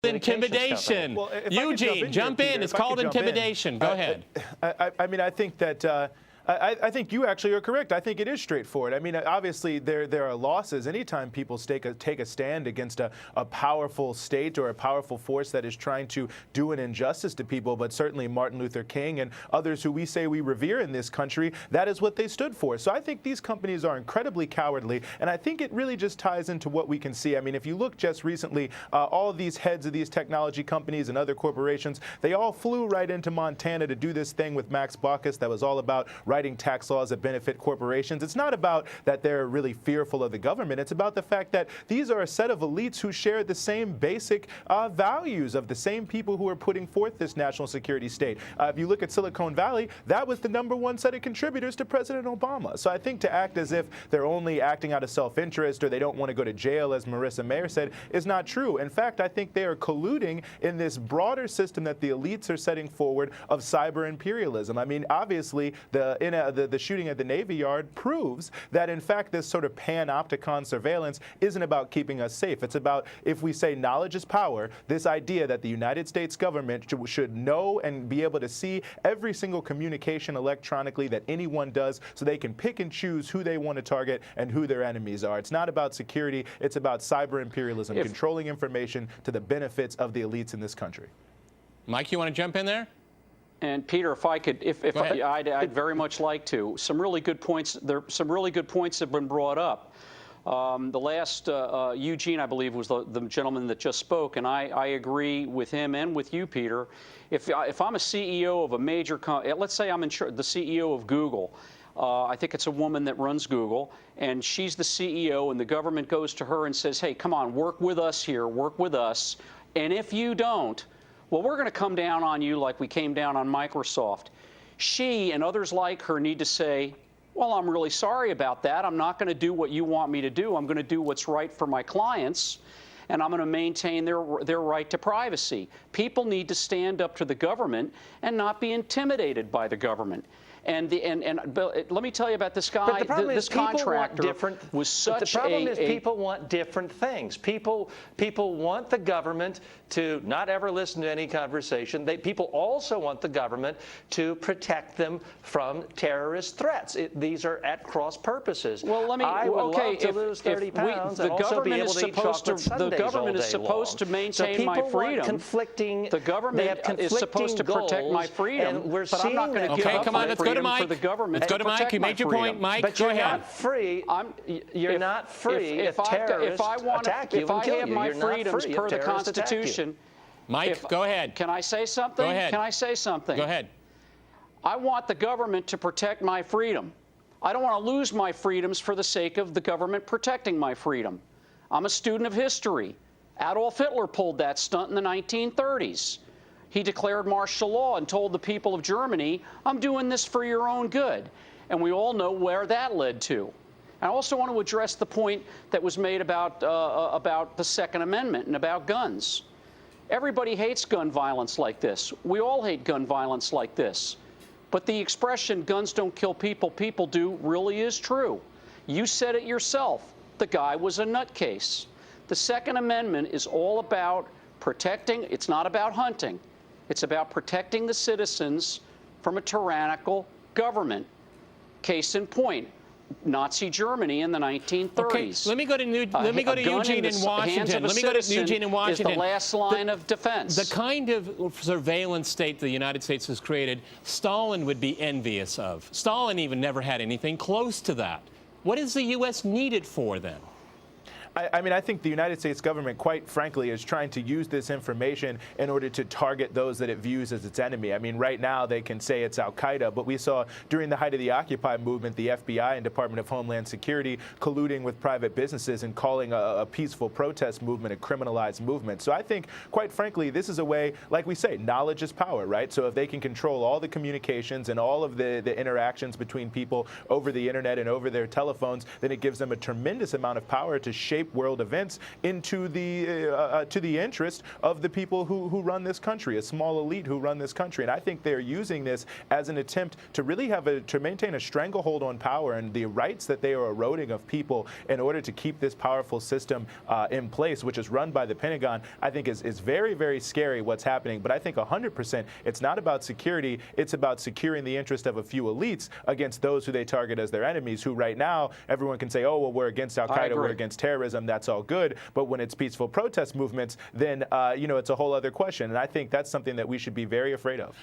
Intimidation. Well, Eugene, jump in. It's called intimidation. Go ahead. I mean, I think that I think you actually are correct. I think it is straightforward. I mean, obviously, there are losses anytime people take a stand against a powerful state or a powerful force that is trying to do an injustice to people. But certainly Martin Luther King and others who we say we revere in this country, that is what they stood for. So I think these companies are incredibly cowardly. And I think it really just ties into what we can see. I mean, if you look just recently, all of these heads of these technology companies and other corporations, they all flew right into Montana to do this thing with Max Baucus that was all about writing tax laws that benefit corporations. It's not about that they're really fearful of the government. It's about the fact that these are a set of elites who share the same basic values of the same people who are putting forth this national security state. If you look at Silicon Valley, that was the #1 set of contributors to President Obama. So I think to act as if they're only acting out of self-interest or they don't want to go to jail, as Marissa Mayer said, is not true. In fact, I think they are colluding in this broader system that the elites are setting forward of cyber imperialism. I mean, obviously, the shooting at the Navy Yard proves that, in fact, this sort of panopticon surveillance isn't about keeping us safe. It's about, if we say knowledge is power, this idea that the United States government should know and be able to see every single communication electronically that anyone does so they can pick and choose who they want to target and who their enemies are. It's not about security. It's about cyber imperialism, controlling information to the benefits of the elites in this country. Mike, you want to jump in there? And Peter, if I could, I'd very much like to. Some really good points. Some really good points have been brought up. The last Eugene, I believe, was the gentleman that just spoke, and I agree with him and with you, Peter. If I'm a CEO of a major company, let's say I'm the CEO of Google. I think it's a woman that runs Google, and she's the CEO, and the government goes to her and says, "Hey, come on, work with us here, work with us, and if you don't, well, we're going to come down on you like we came down on Microsoft." She and others like her need to say, well, I'm really sorry about that. I'm not going to do what you want me to do. I'm going to do what's right for my clients, and I'm going to maintain their right to privacy. People need to stand up to the government and not be intimidated by the government. And let me tell you about this guy. But the problem this is people contractor want different. Was such the problem is people want different things. People want the government to not ever listen to any conversation. People also want the government to protect them from terrorist threats. These are at cross purposes. Well, let me. I would love to lose 30 pounds and also be able to eat chocolate sundaes all day long. The government is supposed to maintain my freedom. The government is supposed to protect my freedom. And we're but I'm not going to give up my freedom for the government. Let's go to Mike. You made your point, Mike. But go you're ahead. not free. You're not free if terrorists attack you and kill you. If I have my freedoms per the Constitution. Mike, go ahead. Can I say something? Go ahead. Can I say something? Go ahead. I want the government to protect my freedom. I don't want to lose my freedoms for the sake of the government protecting my freedom. I'm a student of history. Adolf Hitler pulled that stunt in the 1930s. He declared martial law and told the people of Germany, I'm doing this for your own good. And we all know where that led to. I also want to address the point that was made about the Second Amendment and about guns. Everybody hates gun violence like this. We all hate gun violence like this. But the expression, guns don't kill people, people do, really is true. You said it yourself. The guy was a nutcase. The Second Amendment is all about protecting. It's not about hunting. It's about protecting the citizens from a tyrannical government. Case in point, Nazi Germany in the 1930s. Okay, let me go to Eugene in Washington. Let me go to Eugene in Washington. Is the last line of defense. The kind of surveillance state the United States has created, Stalin would be envious of. Stalin even never had anything close to that. What is the U.S. needed for then? I mean, I think the United States government, quite frankly, is trying to use this information in order to target those that it views as its enemy. I mean, right now they can say it's al-Qaeda, but we saw during the height of the Occupy movement, the FBI and Department of Homeland Security colluding with private businesses and calling a peaceful protest movement a criminalized movement. So I think, quite frankly, this is a way, like we say, knowledge is power, right? So if they can control all the communications and all of the interactions between people over the internet and over their telephones, then it gives them a tremendous amount of power to shape shape world events into the to the interest of the people who run this country, a small elite who run this country. And I think they're using this as an attempt to really to maintain a stranglehold on power and the rights that they are eroding of people in order to keep this powerful system in place, which is run by the Pentagon. I think is very, very scary what's happening. But I think 100% it's not about security. It's about securing the interest of a few elites against those who they target as their enemies, who right now everyone can say, oh, well, we're against al-Qaeda, we're against terrorism, that's all good. But when it's peaceful protest movements, then, it's a whole other question. And I think that's something that we should be very afraid of.